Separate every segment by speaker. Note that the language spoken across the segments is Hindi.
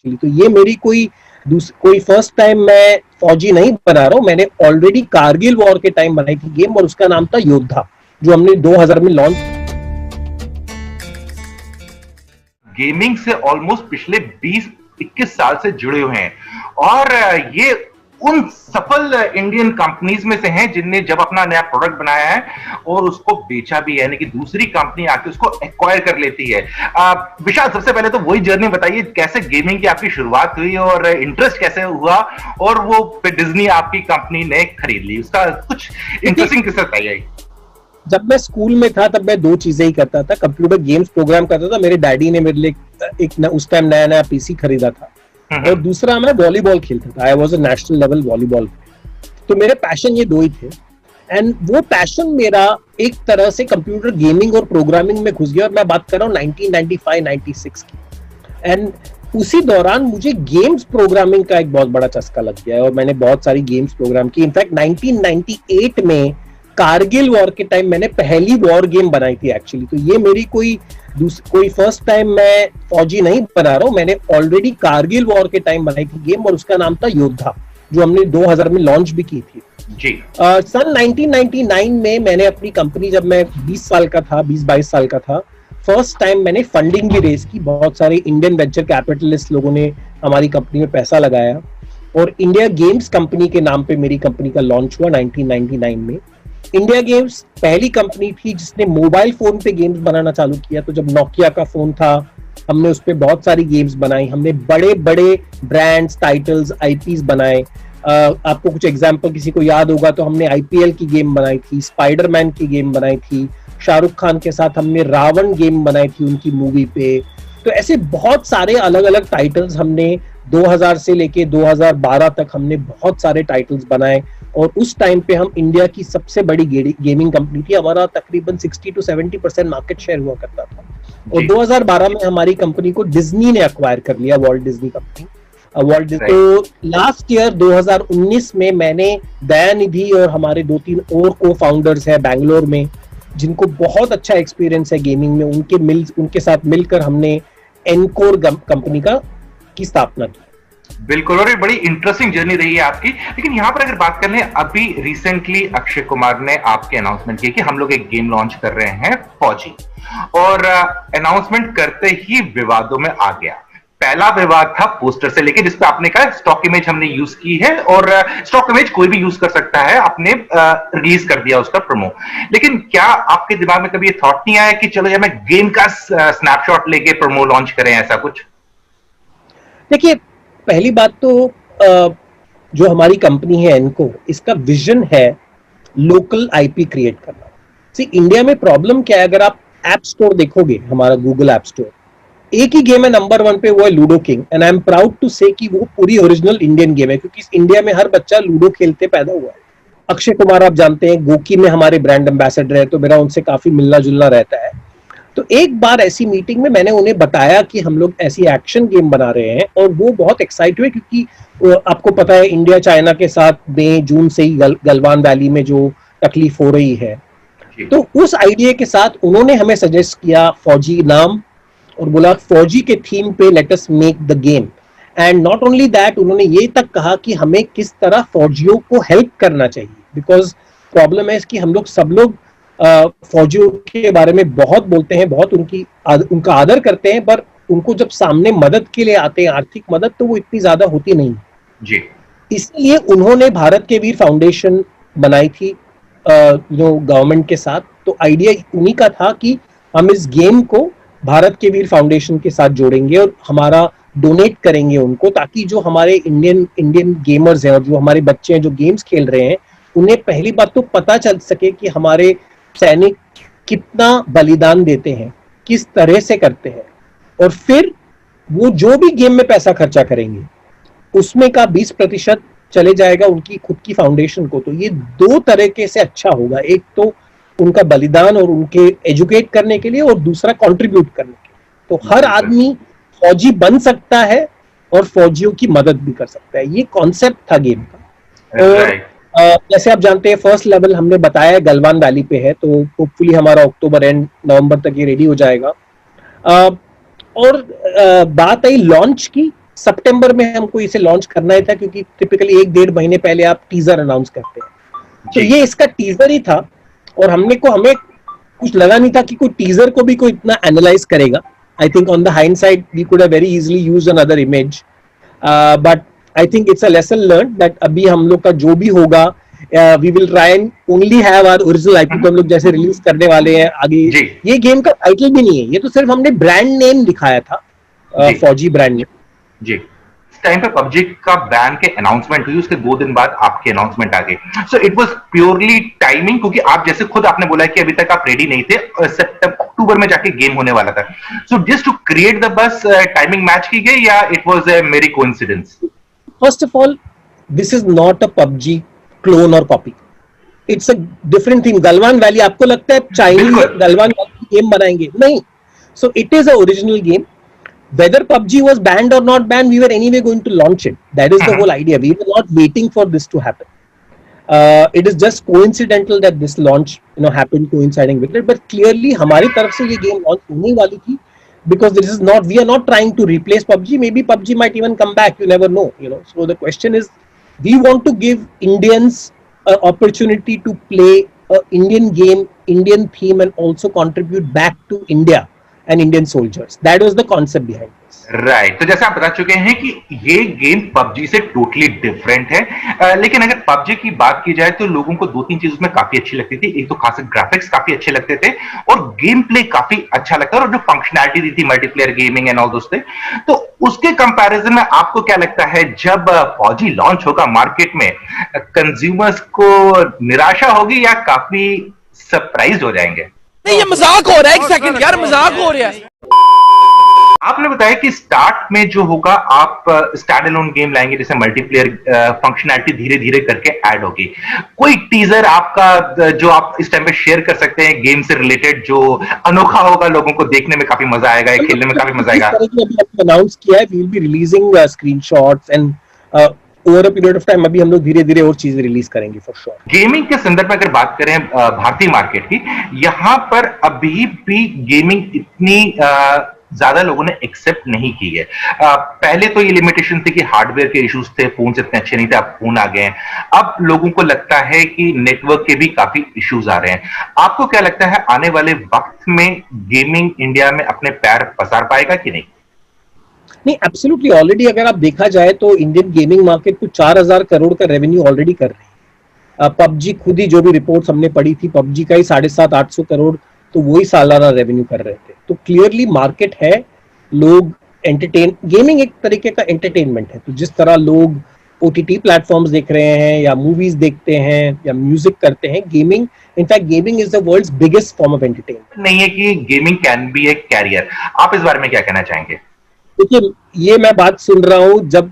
Speaker 1: एक्चुअली। तो ये मेरी कोई फर्स्ट टाइम मैं फौजी नहीं बना रहा हूँ, मैंने ऑलरेडी कारगिल वॉर के टाइम बनाई थी गेम और उसका नाम था योद्धा, जो हमने 2000 में लॉन्च।
Speaker 2: गेमिंग से ऑलमोस्ट पिछले 20-21 साल से जुड़े हुए हैं और ये उन सफल इंडियन कंपनीज में से हैं जिनने जब अपना नया प्रोडक्ट बनाया है और उसको बेचा भी है, यानी कि दूसरी कंपनी आके उसको एक्वायर कर लेती है। विशाल, सबसे पहले तो वही जर्नी बताइए, कैसे गेमिंग की आपकी शुरुआत हुई और इंटरेस्ट कैसे हुआ और वो डिज्नी आपकी कंपनी ने खरीद ली, उसका कुछ इंटरेस्टिंग किस्सा बताइए।
Speaker 1: जब मैं स्कूल में था तब मैं दो चीजें ही करता था, कंप्यूटर गेम्स प्रोग्राम करता था। मेरे डैडी ने मेरे लिए उस टाइम नया पीसी खरीदा था और दूसरा मैं वॉलीबॉल खेलता था। I was a national level volleyball. तो मेरे पैशन ये दो ही थे एंड वो पैशन मेरा एक तरह से कंप्यूटर गेमिंग और प्रोग्रामिंग में घुस गया। और मैं बात कर रहा हूँ 1995-96 की। एंड उसी दौरान मुझे गेम्स प्रोग्रामिंग का एक बहुत बड़ा चस्का लग गया और मैंने बहुत सारी गेम्स प्रोग्राम की। इनफैक्ट 1998 में कारगिल वॉर के टाइम मैंने पहली वॉर गेम बनाई थी एक्चुअली। तो ये मेरी कोई फर्स्ट टाइम मैं फौजी नहीं बना रहा हूँ, मैंने ऑलरेडी कारगिल वॉर के टाइम बनाई थी गेम और उसका नाम था योद्धा, जो हमने 2000 में लॉन्च भी की थी
Speaker 2: जी।
Speaker 1: सन 1999 में मैंने अपनी कंपनी, जब मैं 20 साल का था, 20-22 साल का था, फर्स्ट टाइम मैंने फंडिंग भी रेज की। बहुत सारे इंडियन वेंचर कैपिटलिस्ट लोगों ने हमारी कंपनी में पैसा लगाया और इंडिया गेम्स कंपनी के नाम पे मेरी कंपनी का लॉन्च हुआ 1999 में। इंडिया गेम्स पहली कंपनी थी जिसने मोबाइल फोन पे गेम्स बनाना चालू किया। तो जब नोकिया का फोन था, हमने उस पे बहुत सारी गेम्स बनाई, हमने बड़े बड़े ब्रांड्स, टाइटल्स, आईपीज बनाए। आपको कुछ एग्जांपल किसी को याद होगा तो हमने आईपीएल की गेम बनाई थी, स्पाइडरमैन की गेम बनाई थी, शाहरुख खान के साथ हमने रावण गेम बनाई थी उनकी मूवी पे। तो ऐसे बहुत सारे अलग अलग टाइटल्स हमने 2000 से लेके 2012 तक हमने बहुत सारे टाइटल्स बनाए और उस टाइम पे हम इंडिया की सबसे बड़ी गेमिंग कंपनी थी। हमारा तकरीबन 60-70% मार्केट शेयर हुआ करता था। और 2012 में हमारी कंपनी को डिज्नी ने अक्वायर कर लिया, वॉल्ट डिज्नी कंपनी। तो लास्ट ईयर 2019 में मैंने दयानिधि और हमारे 2-3 और को फाउंडर्स हैं बैंगलोर में, जिनको बहुत अच्छा एक्सपीरियंस है गेमिंग में, उनके साथ मिलकर हमने एनकोर कंपनी की स्थापना की।
Speaker 2: बिल्कुल, और ये बड़ी इंटरेस्टिंग जर्नी रही है आपकी। लेकिन यहाँ पर अगर बात कर लें, अभी रिसेंटली अक्षय कुमार ने आपके अनाउंसमेंट की कि हम लोग एक गेम लॉन्च कर रहे हैं फौजी, और अनाउंसमेंट करते ही विवादों में आ गया। पहला विवाद था पोस्टर से लेके, जिसपे आपने कहा स्टॉक इमेज हमने यूज की है और स्टॉक इमेज कोई भी यूज कर सकता है, आपने रिलीज कर दिया उसका प्रोमो। लेकिन क्या आपके दिमाग में कभी ये थॉट नहीं आया कि चलो यार मैं गेम का स्नैपशॉट लेके प्रोमो लॉन्च करें, ऐसा कुछ?
Speaker 1: देखिए, पहली बात तो जो हमारी कंपनी है एनको, इसका विजन है लोकल आईपी क्रिएट करना। सी, इंडिया में प्रॉब्लम क्या है, अगर आप ऐप स्टोर देखोगे, हमारा गूगल ऐप स्टोर, एक ही गेम है नंबर 1 पे, वो है Ludo King. And I am proud to say कि वो पूरी ओरिजिनल इंडियन गेम है, क्योंकि इंडिया में हर बच्चा लूडो खेलते पैदा हुआ है। अक्षय कुमार आप जानते हैं, गोकी में हमारे ब्रांड एम्बेसडर है, तो मेरा उनसे काफी मिलना जुलना रहता है। तो एक बार ऐसी मीटिंग में मैंने उन्हें बताया कि हम लोग ऐसी एक्शन गेम बना रहे हैं, और वो बहुत एक्साइट हुए, क्योंकि आपको पता है इंडिया चाइना के साथ मई जून से ही गलवान वैली में जो तकलीफ हो रही है। तो उस आइडिया के साथ उन्होंने हमें सजेस्ट किया फौजी नाम, और बोला फौजी के थीम पे let us make the game. And not only that, उन्होंने ये तक कहा कि हमें किस तरह फौजियों को हेल्प करना चाहिए, बिकॉज प्रॉब्लम है कि हम लोग सब लोग फौजियों के बारे में बहुत बोलते हैं, बहुत उनका आदर करते हैं, पर उनको जब सामने मदद के लिए आते हैं, आर्थिक मदद, तो वो इतनी ज्यादा होती नहीं
Speaker 2: जी।
Speaker 1: इसलिए उन्होंने भारत के वीर फाउंडेशन बनाई थी जो गवर्नमेंट के साथ। तो आइडिया उन्हीं का था कि हम इस गेम को भारत के वीर फाउंडेशन के साथ जोड़ेंगे और हमारा डोनेट करेंगे उनको, ताकि जो हमारे इंडियन गेमर्स हैं और जो हमारे बच्चे हैं जो गेम्स खेल रहे हैं, उन्हें पहली बात तो पता चल सके कि हमारे सैनिक कितना बलिदान देते हैं, किस तरह से करते हैं, और फिर वो जो भी गेम में पैसा खर्चा करेंगे उसमें का 20% चले जाएगा उनकी खुद की फाउंडेशन को। तो ये दो तरीके से अच्छा होगा, एक तो उनका बलिदान और उनके एजुकेट करने के लिए, और दूसरा कंट्रीब्यूट करने के लिए। तो हर आदमी फौजी बन सकता है और फौजियों की मदद भी कर सकता है, ये कॉन्सेप्ट था गेम का। और जैसे आप जानते हैं फर्स्ट लेवल हमने बताया गलवान वैली पे है, तो होपफुली हमारा अक्टूबर एंड नवंबर तक ये रेडी हो जाएगा। और बात आई लॉन्च की, सितंबर में हमको इसे लॉन्च करना ही था, क्योंकि टिपिकली 1-1.5 महीने पहले आप टीजर अनाउंस करते हैं। तो ये इसका टीजर ही था, और हमें कुछ लगा नहीं था कि कोई टीजर को भी कोई इतना एनालाइज करेगा। I think on the hindsight we could have very easily used another image, but I think it's a lesson learn that अभी हम लोग का जो भी होगा, we will try and only have our original IP को हम लोग जैसे रिलीज करने वाले हैं आगे। ये गेम का टाइटल भी नहीं है, ये तो सिर्फ हमने ब्रांड नेम दिखाया था, फौजी ब्रांड नेम
Speaker 2: जी। टाइम पे पबजी का बैन के अनाउंसमेंट हुई, उसके 2 दिन बाद आपके अनाउंसमेंट आ गई। So it was purely timing, क्योंकि आप जैसे खुद आपने बोला कि अभी तक आप रेडी नहीं थे, अक्टूबर में जाके गेम होने वाला था। So just to create the buzz timing match की गई, या it was a mere coincidence?
Speaker 1: First of all, this is not a PUBG clone और copy, it's a different thing. Galwan valley, आपको लगता है चाइनीज गलवान वैली गेम बनाएंगे? नहीं। So it is a original game. Whether PUBG was banned or not banned, we were anyway going to launch it. That is the whole idea. We were not waiting for this to happen. It is just coincidental that this launch, happened coinciding with it. But clearly, हमारी तरफ से ये game launch होने वाली थी, because this is not. We are not trying to replace PUBG. Maybe PUBG might even come back. You never know. So the question is, we want to give Indians an opportunity to play an Indian game, Indian theme, and also contribute back to India and Indian soldiers. That was the concept behind this.
Speaker 2: Right. तो जैसे आप बता चुके हैं कि ये गेम पबजी से टोटली डिफरेंट है, लेकिन अगर पबजी की बात की जाए तो लोगों को 2-3 चीज उसमें काफी अच्छी लगती थी। एक तो खास ग्राफिक्स काफी अच्छे लगते थे, और गेम प्ले काफी अच्छा लगता है, और जो फंक्शनैलिटी दी थी multiplayer gaming and all those thing, तो उसके कंपैरिजन में आपको क्या लगता है जब फौजी लॉन्च होगा मार्केट में, कंज्यूमर्स को निराशा होगी या काफी सरप्राइज हो जाएंगे?
Speaker 3: नहीं, ये मजाक हो रहा है। एक सेकंड यार, मजाक हो रहा है।
Speaker 2: आपने बताया कि स्टार्ट में जो होगा आप स्टैंड अलोन गेम लाएंगे, जैसे मल्टीप्लेयर फंक्शनैलिटी धीरे धीरे करके ऐड होगी। कोई टीजर आपका जो आप इस टाइम पे शेयर कर सकते हैं गेम से रिलेटेड, जो अनोखा होगा, लोगों को देखने में काफी मजा आएगा, खेलने में काफी मजा आएगा?
Speaker 1: अनाउंस किया है, we will be releasing screenshots and over a period of time अभी हम लोग धीरे धीरे और चीजें रिलीज करेंगे फॉर श्योर।
Speaker 2: गेमिंग के संदर्भ में अगर बात करें भारतीय मार्केट की, यहाँ पर अभी भी गेमिंग इतनी ज्यादा लोगों ने एक्सेप्ट नहीं की है। पहले तो ये लिमिटेशन थी कि हार्डवेयर के इश्यूज थे, फोन इतने अच्छे नहीं थे, अब फोन आ गए हैं। अब लोगों को लगता है कि नेटवर्क के भी काफी इश्यूज आ रहे हैं। आपको क्या लगता है आने वाले वक्त में गेमिंग इंडिया में अपने पैर पसार पाएगा कि नहीं?
Speaker 1: नहीं, एब्सोल्युटली। ऑलरेडी अगर आप देखा जाए तो इंडियन गेमिंग मार्केट को 4000 करोड़ का रेवेन्यू ऑलरेडी कर रही है। पबजी खुद ही जो भी रिपोर्ट्स हमने पढ़ी थी, पबजी का ही 750-800 करोड़ तो वही सालाना रेवेन्यू कर रहे थे। तो क्लियरली मार्केट है, लोग गेमिंग एक तरीके का एंटरटेनमेंट है। तो जिस तरह लोग ओटीटी प्लेटफॉर्म्स देख रहे हैं या मूवीज देखते हैं या म्यूजिक करते हैं, gaming, in fact gaming is the world's biggest form of entertainment.
Speaker 2: नहीं है कि gaming can be a career. आप इस बारे में क्या कहना चाहेंगे?
Speaker 1: देखिए, ये मैं बात सुन रहा हूँ जब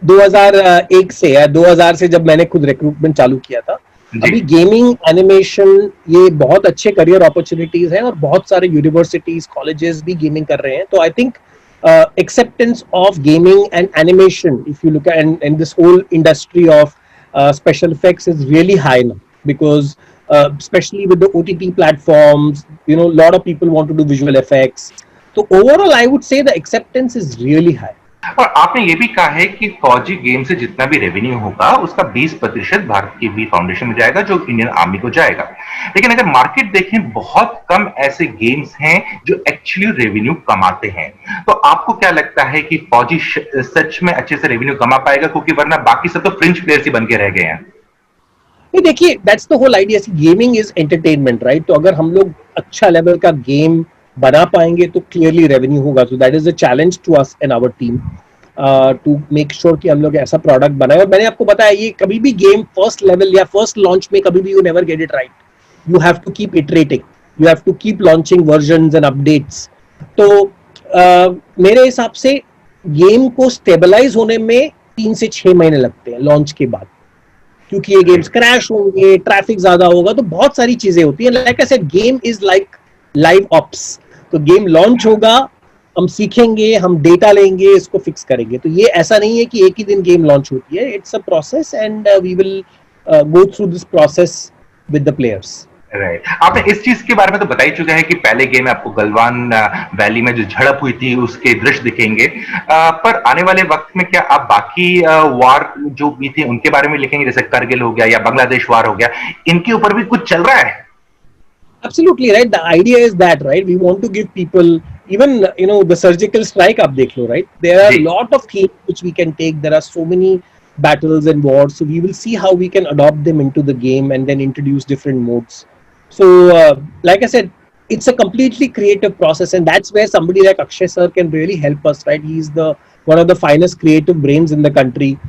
Speaker 1: 2001 से या 2000 से जब मैंने खुद रिक्रूटमेंट चालू किया था। अभी गेमिंग, एनिमेशन, ये बहुत अच्छे करियर अपॉर्चुनिटीज हैं, और बहुत सारे यूनिवर्सिटीज, कॉलेजेस भी गेमिंग कर रहे हैं। तो I think acceptance of gaming and animation, if you look at and this whole industry of special effects is really high now, because especially with the OTT platforms, a lot of people want to do visual effects. So overall I would say the acceptance is really high.
Speaker 2: और आपने ये भी कहा है कि फौजी गेम से जितना भी रेवेन्यू होगा उसका 20% भारत की भी फाउंडेशन में जाएगा, जो इंडियन आर्मी को जाएगा। लेकिन अगर मार्केट देखें, बहुत कम ऐसे गेम्स हैं जो एक्चुअली रेवेन्यू कमाते हैं। तो आपको क्या लगता है कि फौजी सच में अच्छे से रेवेन्यू कमा पाएगा? क्योंकि वरना बाकी सब तो फ्रिंज प्लेयर्स ही बन के रह गए हैं।
Speaker 1: देखिए, that's the whole idea. Gaming is entertainment, right? तो अगर हम लोग अच्छा लेवल का गेम बना पाएंगे तो क्लियरली रेवेन्यू होगा। So that is a challenge to us and our team to make sure कि हम लोग ऐसा प्रोडक्ट बनाए। और मैंने आपको बताया, ये कभी भी गेम फर्स्ट लेवल या फर्स्ट लॉन्च में कभी भी you never get it right. You have to keep iterating, you have to keep launching versions and updates. तो मेरे हिसाब से गेम को स्टेबलाइज होने में 3 से 6 महीने लगते हैं लॉन्च के बाद, क्योंकि ये गेम्स क्रैश होंगे, ट्रैफिक ज्यादा होगा, तो बहुत सारी चीजें होती है। Like I said, game is like live ops. तो गेम लॉन्च होगा, हम सीखेंगे, हम डेटा लेंगे, इसको फिक्स करेंगे। तो ये ऐसा नहीं है कि एक ही दिन गेम लॉन्च होती है। It's a process and we will go through this process with the players.
Speaker 2: Right, आपने इस चीज के बारे में तो बता ही चुका है कि पहले गेम में आपको गलवान वैली में जो झड़प हुई थी उसके दृश्य दिखेंगे, पर आने वाले वक्त में क्या आप बाकी वार जो भी थी उनके बारे में लिखेंगे, जैसे करगिल हो गया या बांग्लादेश वार हो गया, इनके ऊपर भी कुछ चल रहा है?
Speaker 1: Absolutely right. The idea is that, right? We want to give people, even the surgical strike. Up dekh lo, right? There are a lot of themes which we can take. There are so many battles and wars. So we will see how we can adopt them into the game and then introduce different modes. So, like I said, it's a completely creative process, and that's where somebody like Akshay sir can really help us, right? He's the one of the finest creative brains in the country.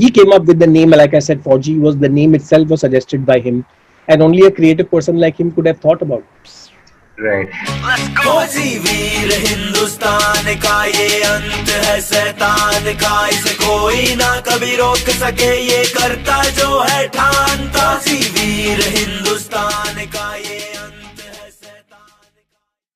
Speaker 1: He came up with the name, like I said, 4G was the name itself was suggested by him, and only a creative person like him could have thought about it.
Speaker 2: Right.
Speaker 4: फौजी वीर हिंदुस्तान का ये अंत है शैतान का, इसे कोई ना कभी रोक सके, ये करता जो है ठान। फौजी वीर हिंदुस्तान का ये